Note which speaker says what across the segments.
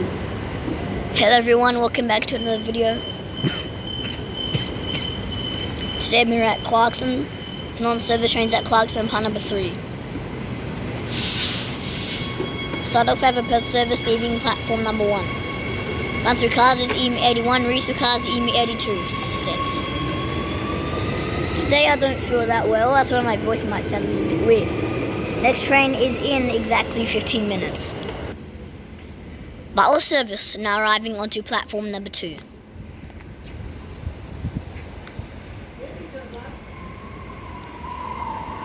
Speaker 1: Hello everyone, welcome back to another video. Today we're at Clarkson, non-service trains at Clarkson, part number 3. Start off with a Perth service leaving platform number 1. Run through cars is EM81, read through cars is EM82, 66. Today I don't feel that well, that's why my voice might sound a little bit weird. Next train is in exactly 15 minutes. Butler service now arriving onto platform number 2.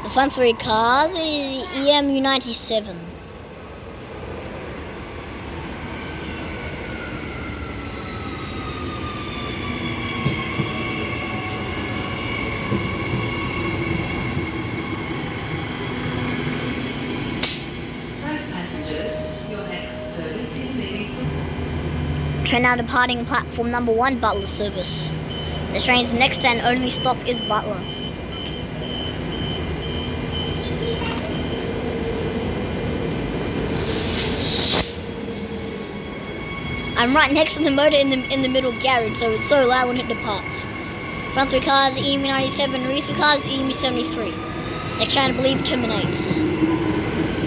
Speaker 1: The front 3 cars is EMU97. Train now departing platform number 1, Butler service. The train's next and only stop is Butler. I'm right next to the motor in the middle garage, so it's so loud when it departs. Front 3 cars EMU97, rear 3 cars EMU73. Next train I believe terminates.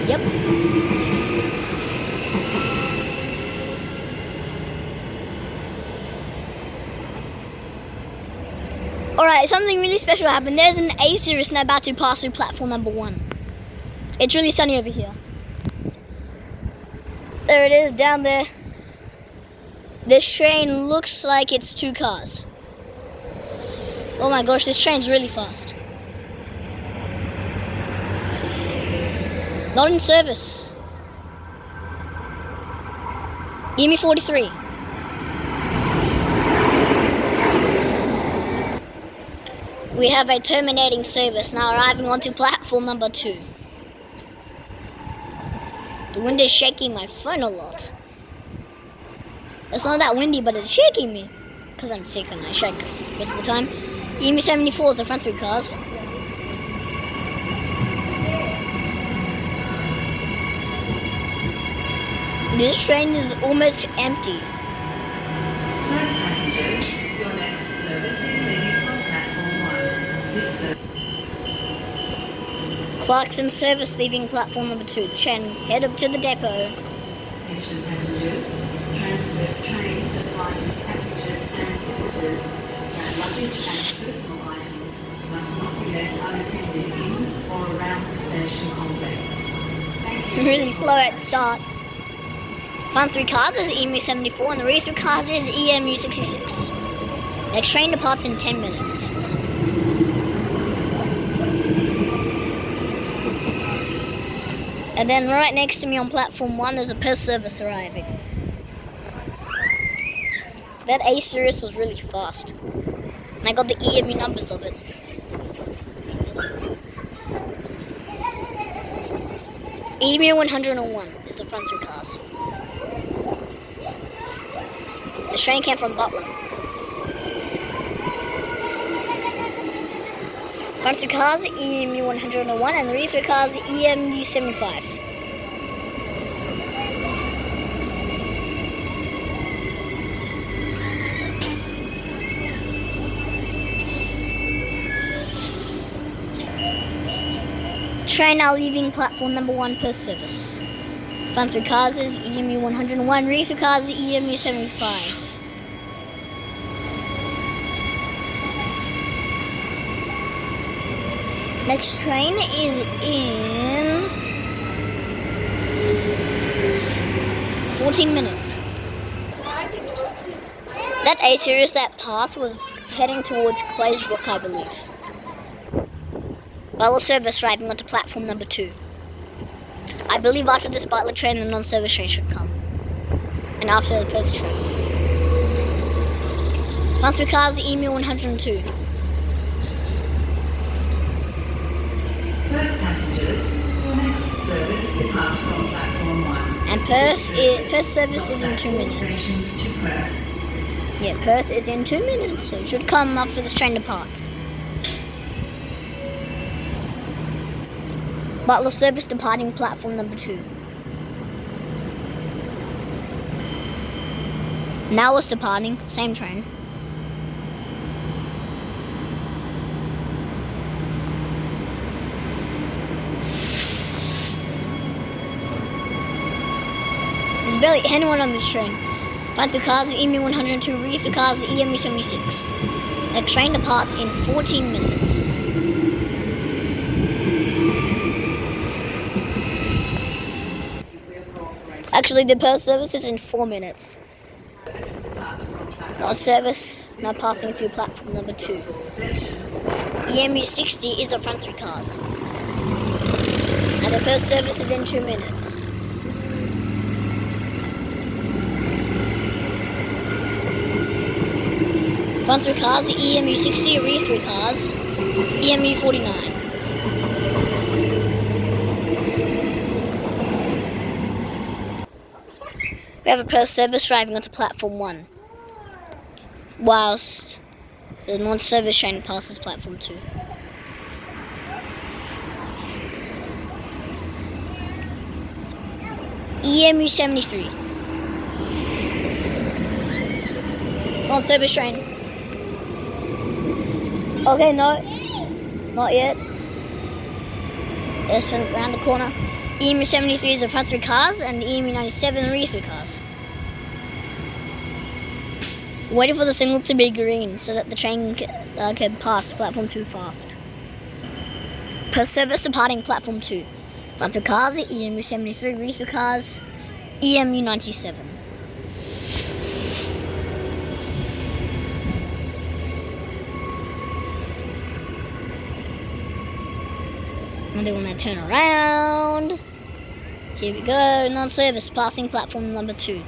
Speaker 1: Yep. Alright, something really special happened. There's an A series now about to pass through platform number 1. It's really sunny over here. There it is, down there. This train looks like it's 2 cars. Oh my gosh, this train's really fast. Not in service. EMU43. We have a terminating service now arriving onto platform number 2. The wind is shaking my phone a lot. It's not that windy, but it's shaking me. Because I'm sick and I shake most of the time. EMU74 is the front 3 cars. This train is almost empty. Clarkson service leaving platform number 2. The train head up to the depot.
Speaker 2: Attention passengers. Transit trains advises passengers and visitors that luggage and personal items must not be left unattended in or around the station complex. Thank you.
Speaker 1: Really slow at start. Front 3 cars is EMU74 and the rear 3 cars is EMU66. Next train departs in 10 minutes. And then right next to me on platform 1 there's a Perth service arriving. That A series was really fast. And I got the EMU numbers of it. EMU101 is the front 3 cars. The train came from Butler. Front 3 cars EMU101 and the rear 3 cars EMU75. Train now leaving platform number 1 Perth service. Front 3 cars is EMU101, rear 3 cars EMU75. Next train is in 14 minutes. That A series that passed was heading towards Claysbrook, I believe. Butler service arriving onto platform number 2. I believe after this Butler train, the non-service train should come. And after the Perth train. Front 3 cars EMU102.
Speaker 2: Perth passengers, your next service departs from platform 1.
Speaker 1: And Perth service is in 2 minutes. Yeah, Perth is in 2 minutes, so it should come after this train departs. Butler service departing platform number 2. Now it's departing, same train. There's barely anyone on this train. Find the cars, the EMU 102, reach the cars, the EMU 76. The train departs in 14 minutes. Actually, the Perth service is in 4 minutes. Not service, now passing through platform number 2. EMU 60 is the front 3 cars. And the Perth service is in 2 minutes. Front 3 cars, the EMU 60, rear 3 cars, EMU 49. We have a Perth service driving onto platform 1, whilst the non-service train passes platform 2. EMU 73. Non-service train. Okay, no, not yet. It's around the corner. EMU 73 is the front 3 cars, and the EMU 97 the rear 3 cars. Waiting for the signal to be green so that the train can pass platform 2 fast. Per service departing platform 2. Front 3 cars, the EMU 73, rear 3 cars, EMU 97. And they want to turn around. Here we go, non-service passing platform number 2.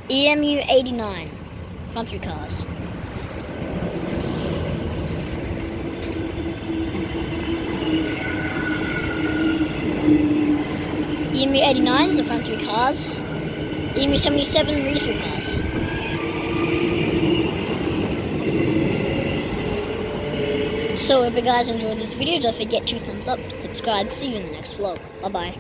Speaker 1: EMU 89, front 3 cars. EMU 89 is the front 3 cars. EMU 77, rear 3 cars. So if you guys enjoyed this video, don't forget to thumbs up, subscribe, see you in the next vlog. Bye bye.